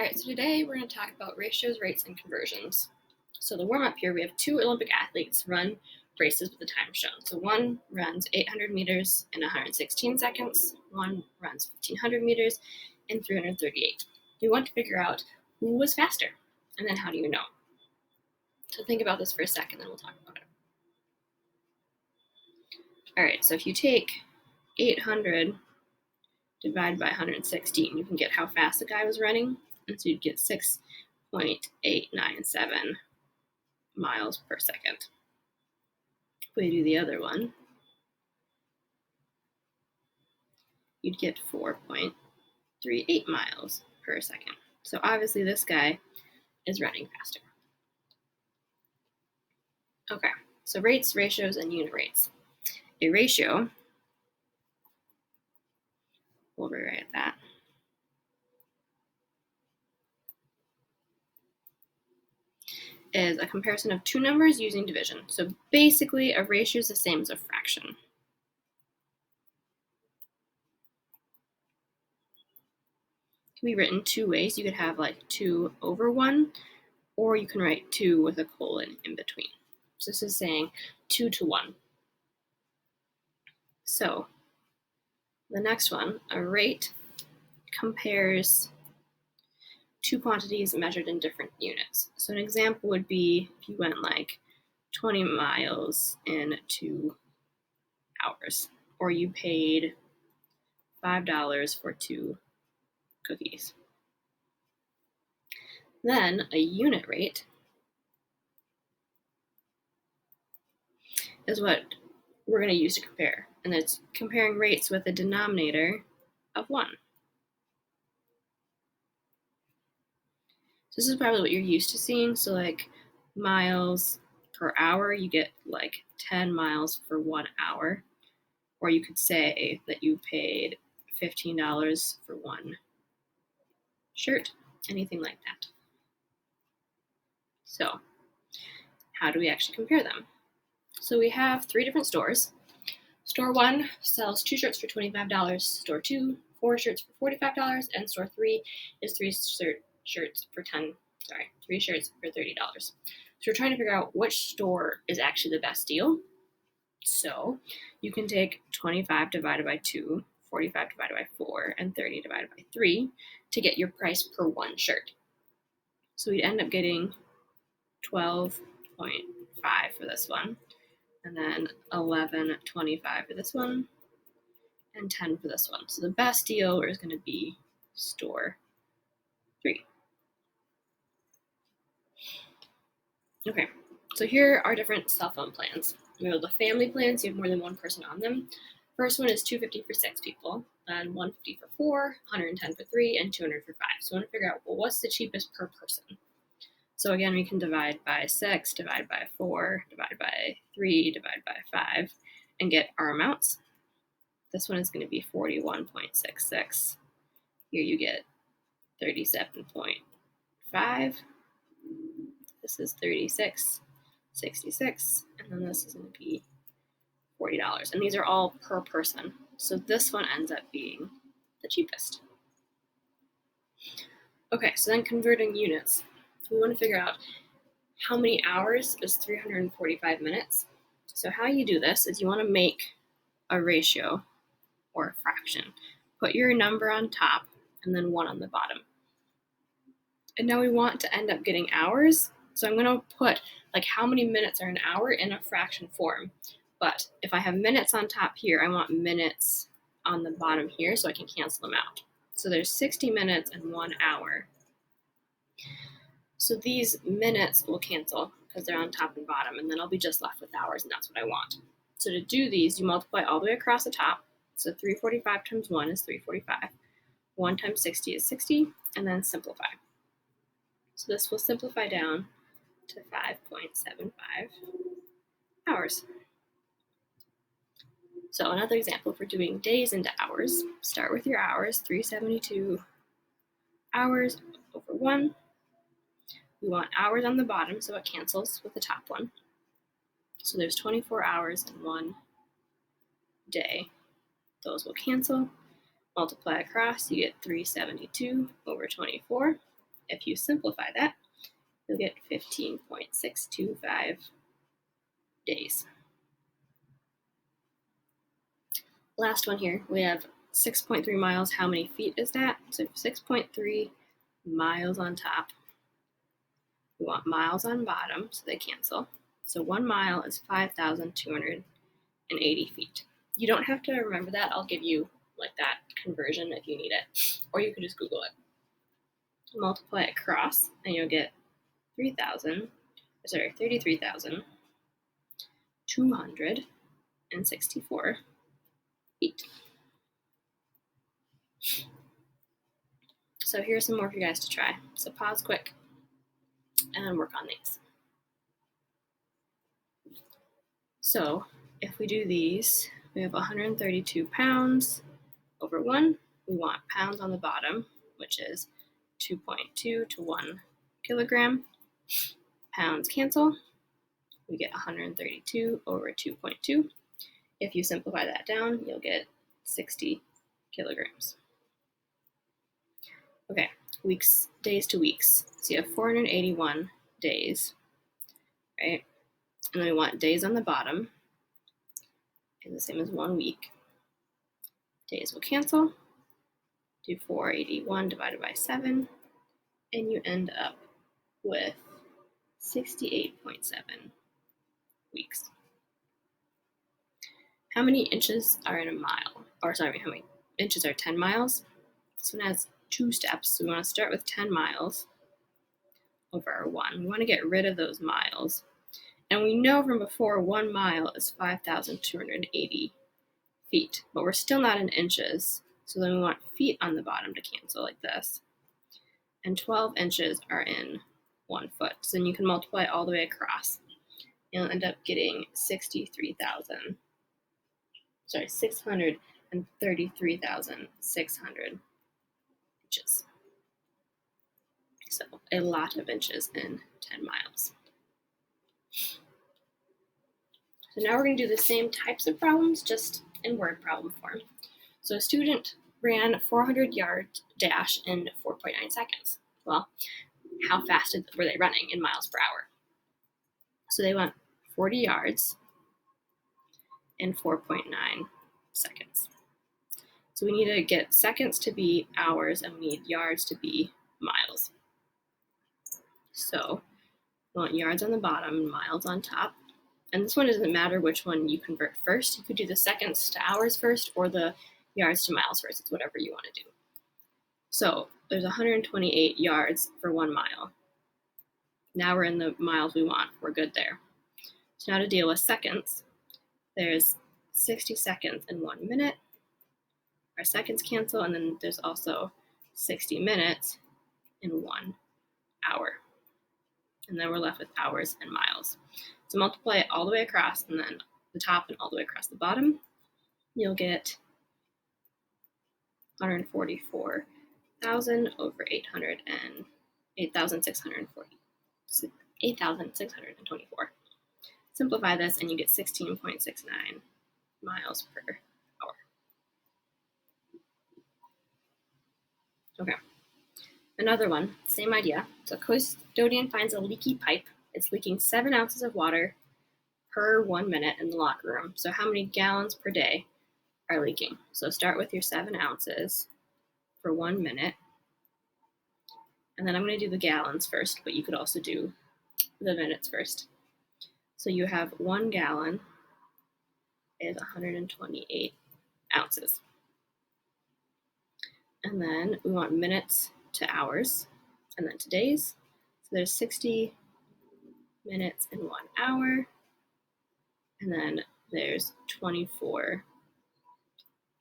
All right, so today we're going to talk about ratios, rates, and conversions. So the warm-up here, we have two Olympic athletes run races with the time shown. So one runs 800 meters in 116 seconds, one runs 1500 meters in 338. We want to figure out who was faster, and then how do you know? So think about this for a second, then we'll talk about it. All right, so if you take 800 divided by 116, you can get how fast the guy was running, and so you'd get 6.897 miles per second. If we do the other one, you'd get 4.38 miles per second. So obviously this guy is running faster. Okay, so rates, ratios, and unit rates. A ratio, we'll rewrite that. Is a comparison of two numbers using division. So basically a ratio is the same as a fraction. It can be written two ways. You could have like 2 over 1, or you can write 2 with a colon in between. So this is saying 2 to 1. So the next one, a rate compares two quantities measured in different units. So an example would be if you went like 20 miles in 2 hours, or you paid $5 for 2 cookies. Then a unit rate is what we're going to use to compare, and it's comparing rates with a denominator of 1. So this is probably what you're used to seeing. So like miles per hour, you get like 10 miles for 1 hour. Or you could say that you paid $15 for 1 shirt, anything like that. So how do we actually compare them? So we have 3 different stores. Store 1 sells 2 shirts for $25. Store 2, 4 shirts for $45. And store 3 is 3 shirts for $30. So we're trying to figure out which store is actually the best deal. So you can take 25 divided by 2, 45 divided by 4, and 30 divided by 3 to get your price per 1 shirt. So we'd end up getting 12.5 for this one, and then 11.25 for this one, and 10 for this one. So the best deal is going to be store 3. Okay, so here are different cell phone plans. We have the family plans, you have more than one person on them. First one is $250 for 6 people, then $150 for 4, $110 for 3, and $200 for 5. So we want to figure out, well, what's the cheapest per person? So again, we can divide by 6, divide by 4, divide by 3, divide by 5, and get our amounts. This one is going to be 41.66. Here you get 37.5. This is 36.66, and then this is going to be $40. And these are all per person. So this one ends up being the cheapest. Okay, so then converting units. We want to figure out how many hours is 345 minutes. So how you do this is you want to make a ratio or a fraction. Put your number on top and then 1 on the bottom. And now we want to end up getting hours. So I'm going to put like how many minutes are an hour in a fraction form. But if I have minutes on top here, I want minutes on the bottom here so I can cancel them out. So there's 60 minutes and 1 hour. So these minutes will cancel because they're on top and bottom, and then I'll be just left with hours, and that's what I want. So to do these, you multiply all the way across the top. So 345 times 1 is 345. 1 times 60 is 60, and then simplify. So this will simplify down to 5.75 hours. So another example for doing days into hours, start with your hours, 372 hours over 1. We want hours on the bottom, so it cancels with the top one. So there's 24 hours in 1 day. Those will cancel. Multiply across, you get 372 over 24. If you simplify that, you'll get 15.625 days. Last one here, we have 6.3 miles. How many feet is that? So 6.3 miles on top. We want miles on bottom, so they cancel. So 1 mile is 5,280 feet. You don't have to remember that. I'll give you like that conversion if you need it, or you could just Google it. Multiply it across, and you'll get 33,264 feet. So here's some more for you guys to try. So pause quick and work on these. So if we do these, we have 132 pounds over 1. We want pounds on the bottom, which is 2.2 to 1 kilogram. Pounds cancel. We get 132 over 2.2. If you simplify that down, you'll get 60 kilograms. Okay, weeks, days to weeks. So you have 481 days, right? And then we want days on the bottom, is the same as 1 week. Days will cancel. Do 481 divided by 7, and you end up with 68.7 weeks. How many inches are in a mile? Or sorry, how many inches are 10 miles? This one has 2 steps. So we want to start with 10 miles over 1. We want to get rid of those miles. And we know from before 1 mile is 5,280 feet, but we're still not in inches. So then we want feet on the bottom to cancel like this. And 12 inches are in 1 foot. So then you can multiply all the way across. You'll end up getting 633,600 inches. So a lot of inches in 10 miles. So now we're going to do the same types of problems, just in word problem form. So a student ran a 400-yard dash in 4.9 seconds. Well, how fast were they running in miles per hour? So they went 40 yards in 4.9 seconds. So we need to get seconds to be hours, and we need yards to be miles. So we want yards on the bottom and miles on top. And this one doesn't matter which one you convert first. You could do the seconds to hours first or the yards to miles first. It's whatever you want to do. So there's 128 yards for 1 mile. Now we're in the miles we want. We're good there. So now to deal with seconds, there's 60 seconds in 1 minute. Our seconds cancel, and then there's also 60 minutes in 1 hour. And then we're left with hours and miles. So multiply it all the way across, and then the top and all the way across the bottom. You'll get 144,000 over 8,624. Simplify this, and you get 16.69 miles per hour. Okay. Another one, same idea. So custodian finds a leaky pipe. It's leaking 7 ounces of water per 1 minute in the locker room. So how many gallons per day are leaking? So start with your 7 ounces for 1 minute. And then I'm going to do the gallons first, but you could also do the minutes first. So you have 1 gallon is 128 ounces. And then we want minutes to hours, and then to days. So there's 60 minutes in 1 hour, and then there's 24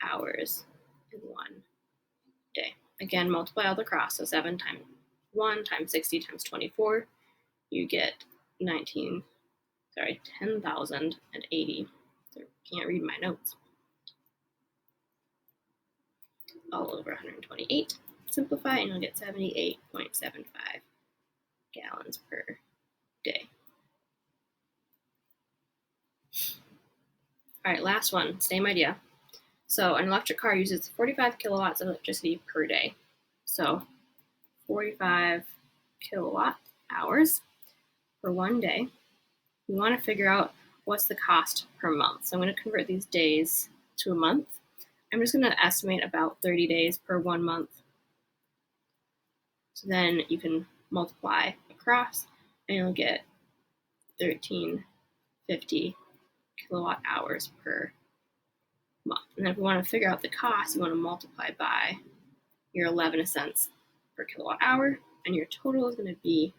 hours in 1 day. Again, multiply all the cross, so 7 times 1 times 60 times 24, you get 10,080. So can't read my notes. All over 128. Simplify, and you'll get 78.75 gallons per day. All right, last one, same idea. So an electric car uses 45 kilowatts of electricity per day. So 45 kilowatt hours for one day. We want to figure out what's the cost per month. So I'm going to convert these days to a month. I'm just going to estimate about 30 days per 1 month. So then you can multiply across and you'll get 1350 kilowatt hours per month. And then if we want to figure out the cost, you want to multiply by your 11 cents per kilowatt hour, and your total is going to be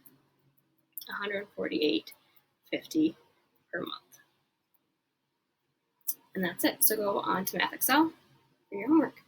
$148.50 per month. And that's it. So go on to Math Excel for your homework.